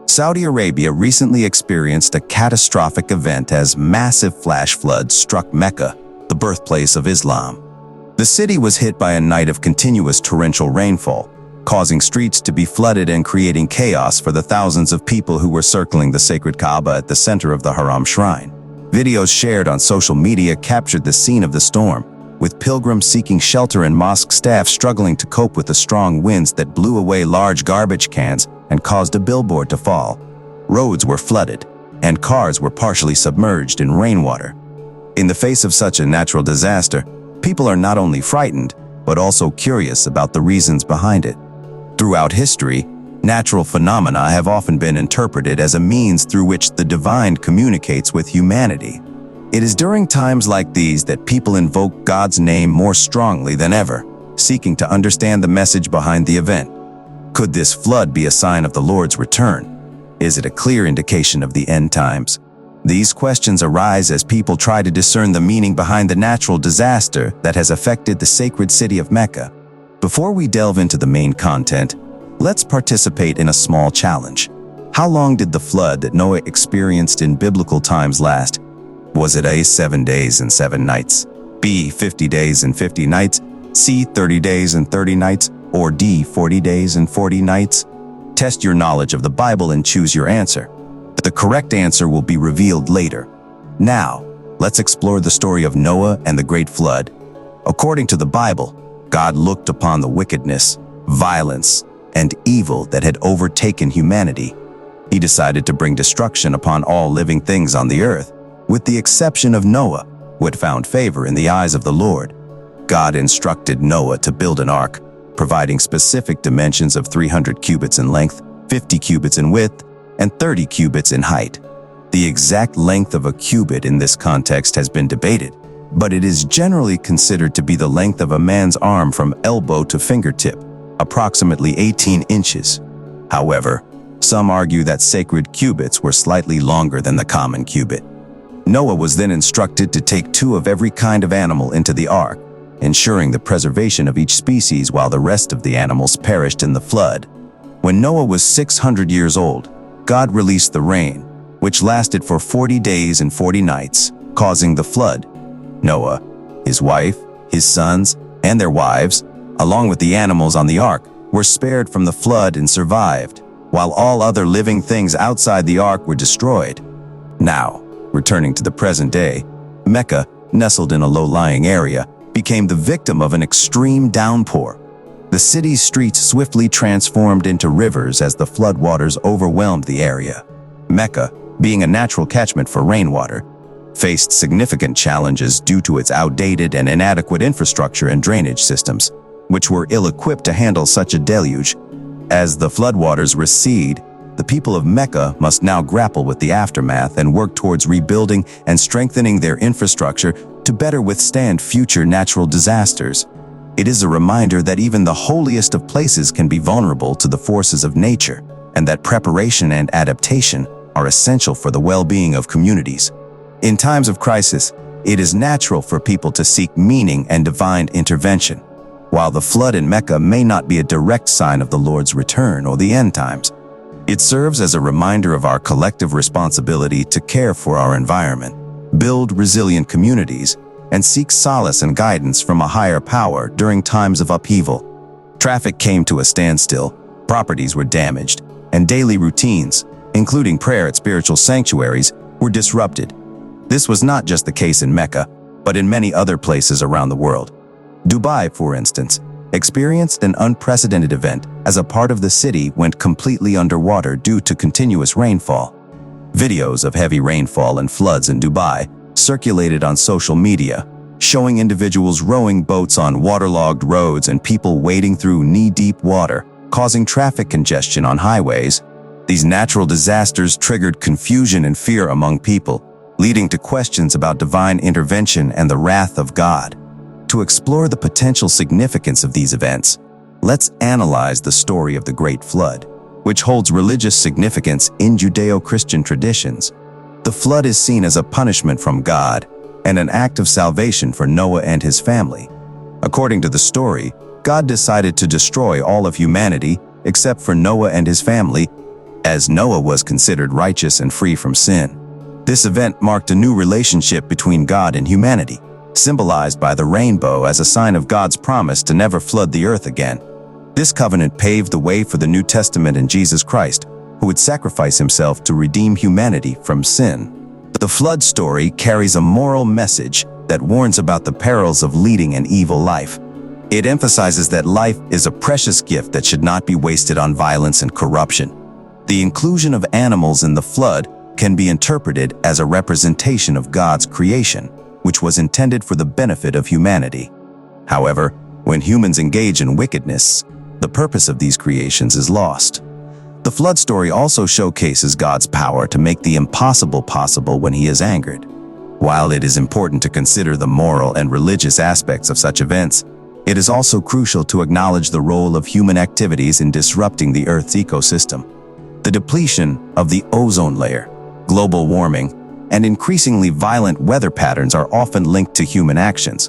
Saudi Arabia recently experienced a catastrophic event as massive flash floods struck Mecca, the birthplace of Islam. The city was hit by a night of continuous torrential rainfall, causing streets to be flooded and creating chaos for the thousands of people who were circling the sacred Kaaba at the center of the Haram shrine. Videos shared on social media captured the scene of the storm, with pilgrims seeking shelter and mosque staff struggling to cope with the strong winds that blew away large garbage cans and caused a billboard to fall. Roads were flooded, and cars were partially submerged in rainwater. In the face of such a natural disaster, people are not only frightened, but also curious about the reasons behind it. Throughout history, natural phenomena have often been interpreted as a means through which the divine communicates with humanity. It is during times like these that people invoke God's name more strongly than ever, seeking to understand the message behind the event. Could this flood be a sign of the Lord's return? Is it a clear indication of the end times? These questions arise as people try to discern the meaning behind the natural disaster that has affected the sacred city of Mecca. Before we delve into the main content, let's participate in a small challenge. How long did the flood that Noah experienced in biblical times last? Was it A, 7 days and 7 nights, B, 50 days and 50 nights, C, 30 days and 30 nights, or D, 40 days and 40 nights? Test your knowledge of the Bible and choose your answer. The correct answer will be revealed later. Now, let's explore the story of Noah and the Great Flood. According to the Bible, God looked upon the wickedness, violence, and evil that had overtaken humanity. He decided to bring destruction upon all living things on the earth, with the exception of Noah, who had found favor in the eyes of the Lord. God instructed Noah to build an ark, providing specific dimensions of 300 cubits in length, 50 cubits in width, and 30 cubits in height. The exact length of a cubit in this context has been debated, but it is generally considered to be the length of a man's arm from elbow to fingertip, approximately 18 inches. However, some argue that sacred cubits were slightly longer than the common cubit. Noah was then instructed to take 2 of every kind of animal into the ark, ensuring the preservation of each species while the rest of the animals perished in the flood. When Noah was 600 years old, God released the rain, which lasted for 40 days and 40 nights, causing the flood. Noah, his wife, his sons, and their wives, along with the animals on the ark, were spared from the flood and survived, while all other living things outside the ark were destroyed. Now, returning to the present day, Mecca, nestled in a low-lying area, became the victim of an extreme downpour. The city's streets swiftly transformed into rivers as the floodwaters overwhelmed the area. Mecca, being a natural catchment for rainwater, faced significant challenges due to its outdated and inadequate infrastructure and drainage systems, which were ill-equipped to handle such a deluge. As the floodwaters recede, the people of Mecca must now grapple with the aftermath and work towards rebuilding and strengthening their infrastructure to better withstand future natural disasters. It is a reminder that even the holiest of places can be vulnerable to the forces of nature, and that preparation and adaptation are essential for the well-being of communities. In times of crisis, it is natural for people to seek meaning and divine intervention. While the flood in Mecca may not be a direct sign of the Lord's return or the end times, it serves as a reminder of our collective responsibility to care for our environment, build resilient communities, and seek solace and guidance from a higher power during times of upheaval. Traffic came to a standstill, properties were damaged, and daily routines, including prayer at spiritual sanctuaries, were disrupted. This was not just the case in Mecca, but in many other places around the world. Dubai, for instance, experienced an unprecedented event as a part of the city went completely underwater due to continuous rainfall. Videos of heavy rainfall and floods in Dubai circulated on social media, showing individuals rowing boats on waterlogged roads and people wading through knee-deep water, causing traffic congestion on highways. These natural disasters triggered confusion and fear among people, leading to questions about divine intervention and the wrath of God. To explore the potential significance of these events, let's analyze the story of the Great Flood, which holds religious significance in Judeo-Christian traditions. The flood is seen as a punishment from God and an act of salvation for Noah and his family. According to the story, God decided to destroy all of humanity except for Noah and his family, as Noah was considered righteous and free from sin. This event marked a new relationship between God and humanity, symbolized by the rainbow as a sign of God's promise to never flood the earth again. This covenant paved the way for the New Testament in Jesus Christ, who would sacrifice himself to redeem humanity from sin. The flood story carries a moral message that warns about the perils of leading an evil life. It emphasizes that life is a precious gift that should not be wasted on violence and corruption. The inclusion of animals in the flood can be interpreted as a representation of God's creation, which was intended for the benefit of humanity. However, when humans engage in wickedness, the purpose of these creations is lost. The flood story also showcases God's power to make the impossible possible when he is angered. While it is important to consider the moral and religious aspects of such events, it is also crucial to acknowledge the role of human activities in disrupting the Earth's ecosystem. The depletion of the ozone layer, global warming, and increasingly violent weather patterns are often linked to human actions.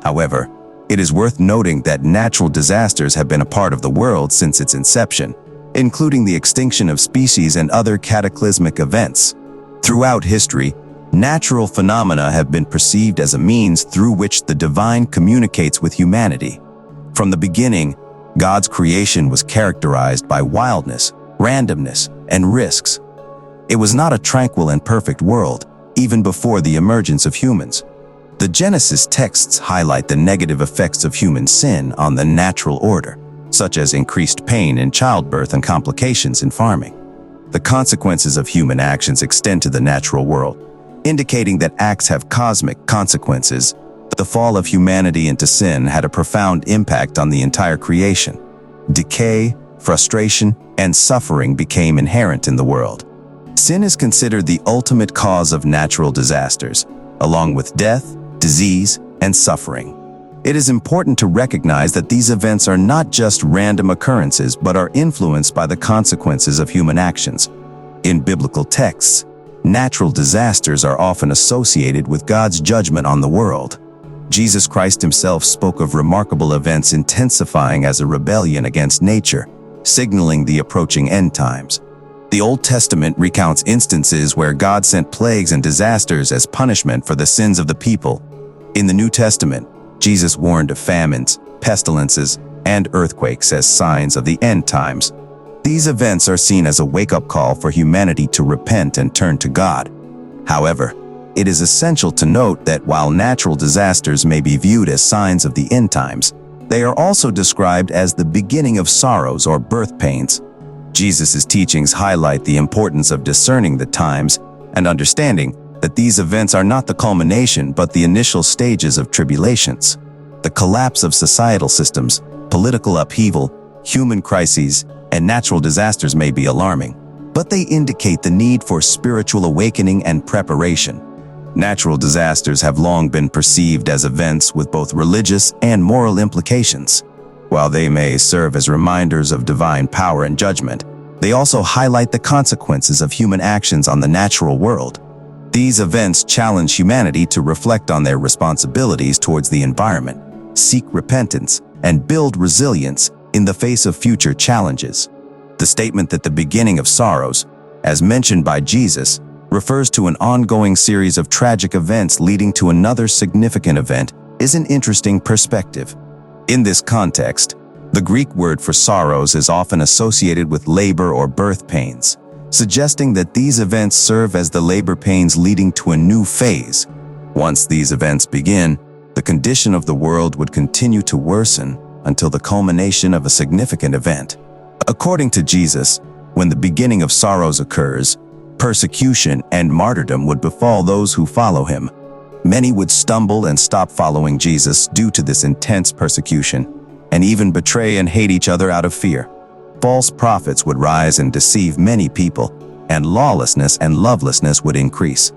However, it is worth noting that natural disasters have been a part of the world since its inception, including the extinction of species and other cataclysmic events. Throughout history, natural phenomena have been perceived as a means through which the divine communicates with humanity. From the beginning, God's creation was characterized by wildness, randomness, and risks. It was not a tranquil and perfect world, even before the emergence of humans. The Genesis texts highlight the negative effects of human sin on the natural order, such as increased pain in childbirth and complications in farming. The consequences of human actions extend to the natural world, indicating that acts have cosmic consequences. The fall of humanity into sin had a profound impact on the entire creation. Decay, frustration, and suffering became inherent in the world. Sin is considered the ultimate cause of natural disasters, along with death, disease, and suffering. It is important to recognize that these events are not just random occurrences but are influenced by the consequences of human actions. In biblical texts, natural disasters are often associated with God's judgment on the world. Jesus Christ himself spoke of remarkable events intensifying as a rebellion against nature, signaling the approaching end times. The Old Testament recounts instances where God sent plagues and disasters as punishment for the sins of the people. In the New Testament, Jesus warned of famines, pestilences, and earthquakes as signs of the end times. These events are seen as a wake-up call for humanity to repent and turn to God. However, it is essential to note that while natural disasters may be viewed as signs of the end times, they are also described as the beginning of sorrows or birth pains. Jesus' teachings highlight the importance of discerning the times and understanding that these events are not the culmination but the initial stages of tribulations. The collapse of societal systems, political upheaval, human crises, and natural disasters may be alarming, but they indicate the need for spiritual awakening and preparation. Natural disasters have long been perceived as events with both religious and moral implications. While they may serve as reminders of divine power and judgment, they also highlight the consequences of human actions on the natural world. These events challenge humanity to reflect on their responsibilities towards the environment, seek repentance, and build resilience in the face of future challenges. The statement that the beginning of sorrows, as mentioned by Jesus, refers to an ongoing series of tragic events leading to another significant event is an interesting perspective. In this context, the Greek word for sorrows is often associated with labor or birth pains, suggesting that these events serve as the labor pains leading to a new phase. Once these events begin, the condition of the world would continue to worsen until the culmination of a significant event. According to Jesus, when the beginning of sorrows occurs, persecution and martyrdom would befall those who follow him. Many would stumble and stop following Jesus due to this intense persecution, and even betray and hate each other out of fear. False prophets would rise and deceive many people, and lawlessness and lovelessness would increase.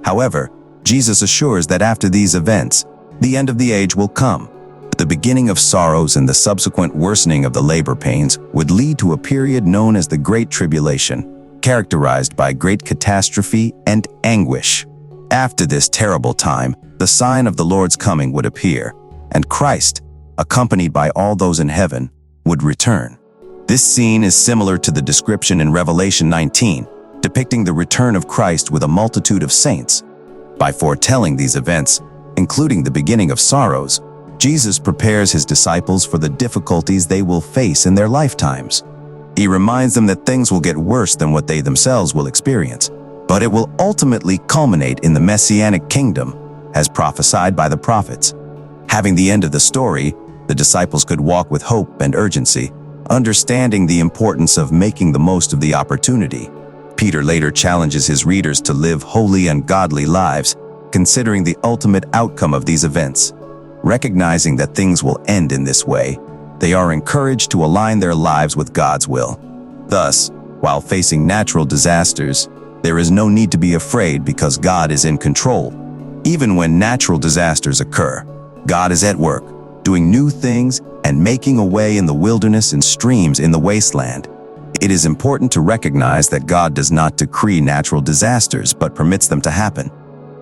However, Jesus assures that after these events, the end of the age will come. The beginning of sorrows and the subsequent worsening of the labor pains would lead to a period known as the Great Tribulation, characterized by great catastrophe and anguish. After this terrible time, the sign of the Lord's coming would appear, and Christ, accompanied by all those in heaven, would return. This scene is similar to the description in Revelation 19, depicting the return of Christ with a multitude of saints. By foretelling these events, including the beginning of sorrows, Jesus prepares his disciples for the difficulties they will face in their lifetimes. He reminds them that things will get worse than what they themselves will experience, but it will ultimately culminate in the Messianic kingdom, as prophesied by the prophets. Having the end of the story, the disciples could walk with hope and urgency, understanding the importance of making the most of the opportunity. Peter later challenges his readers to live holy and godly lives, considering the ultimate outcome of these events. Recognizing that things will end in this way, they are encouraged to align their lives with God's will. Thus, while facing natural disasters, there is no need to be afraid because God is in control. Even when natural disasters occur, God is at work, doing new things and making a way in the wilderness and streams in the wasteland. It is important to recognize that God does not decree natural disasters but permits them to happen.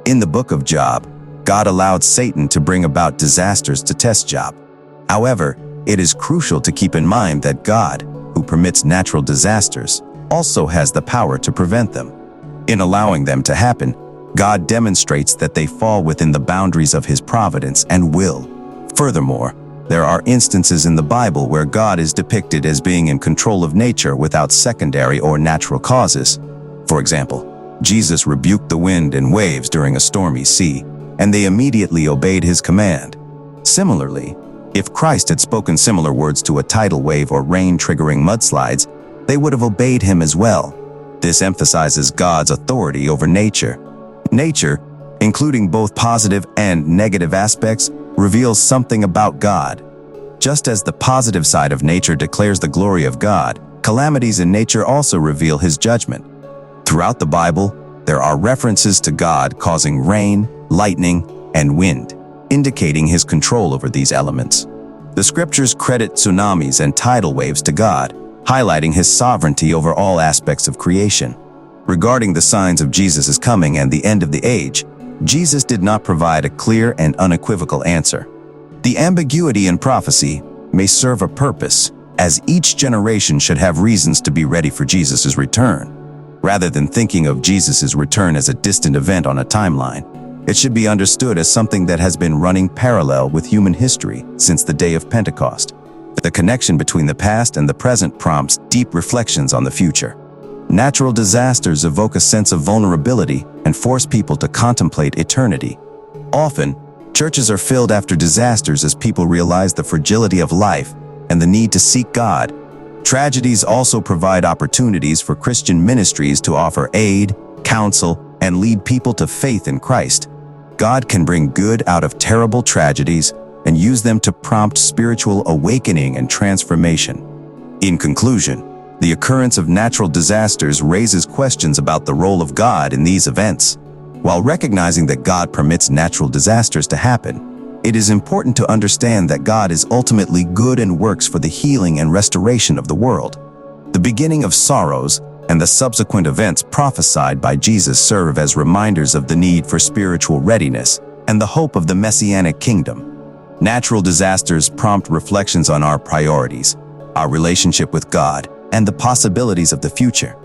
In the book of Job, God allowed Satan to bring about disasters to test Job. However, it is crucial to keep in mind that God, who permits natural disasters, also has the power to prevent them. In allowing them to happen, God demonstrates that they fall within the boundaries of his providence and will. Furthermore, there are instances in the Bible where God is depicted as being in control of nature without secondary or natural causes. For example, Jesus rebuked the wind and waves during a stormy sea, and they immediately obeyed his command. Similarly, if Christ had spoken similar words to a tidal wave or rain triggering mudslides, they would have obeyed him as well. This emphasizes God's authority over nature. Nature, including both positive and negative aspects, reveals something about God. Just as the positive side of nature declares the glory of God, calamities in nature also reveal his judgment. Throughout the Bible, there are references to God causing rain, lightning, and wind, indicating his control over these elements. The scriptures credit tsunamis and tidal waves to God, highlighting his sovereignty over all aspects of creation. Regarding the signs of Jesus' coming and the end of the age, Jesus did not provide a clear and unequivocal answer. The ambiguity in prophecy may serve a purpose, as each generation should have reasons to be ready for Jesus' return. Rather than thinking of Jesus' return as a distant event on a timeline, it should be understood as something that has been running parallel with human history since the day of Pentecost. The connection between the past and the present prompts deep reflections on the future. Natural disasters evoke a sense of vulnerability and force people to contemplate eternity. Often, churches are filled after disasters as people realize the fragility of life and the need to seek God. Tragedies also provide opportunities for Christian ministries to offer aid, counsel, and lead people to faith in Christ. God can bring good out of terrible tragedies and use them to prompt spiritual awakening and transformation. In conclusion, the occurrence of natural disasters raises questions about the role of God in these events. While recognizing that God permits natural disasters to happen, it is important to understand that God is ultimately good and works for the healing and restoration of the world. The beginning of sorrows and the subsequent events prophesied by Jesus serve as reminders of the need for spiritual readiness and the hope of the Messianic kingdom. Natural disasters prompt reflections on our priorities, our relationship with God, and the possibilities of the future.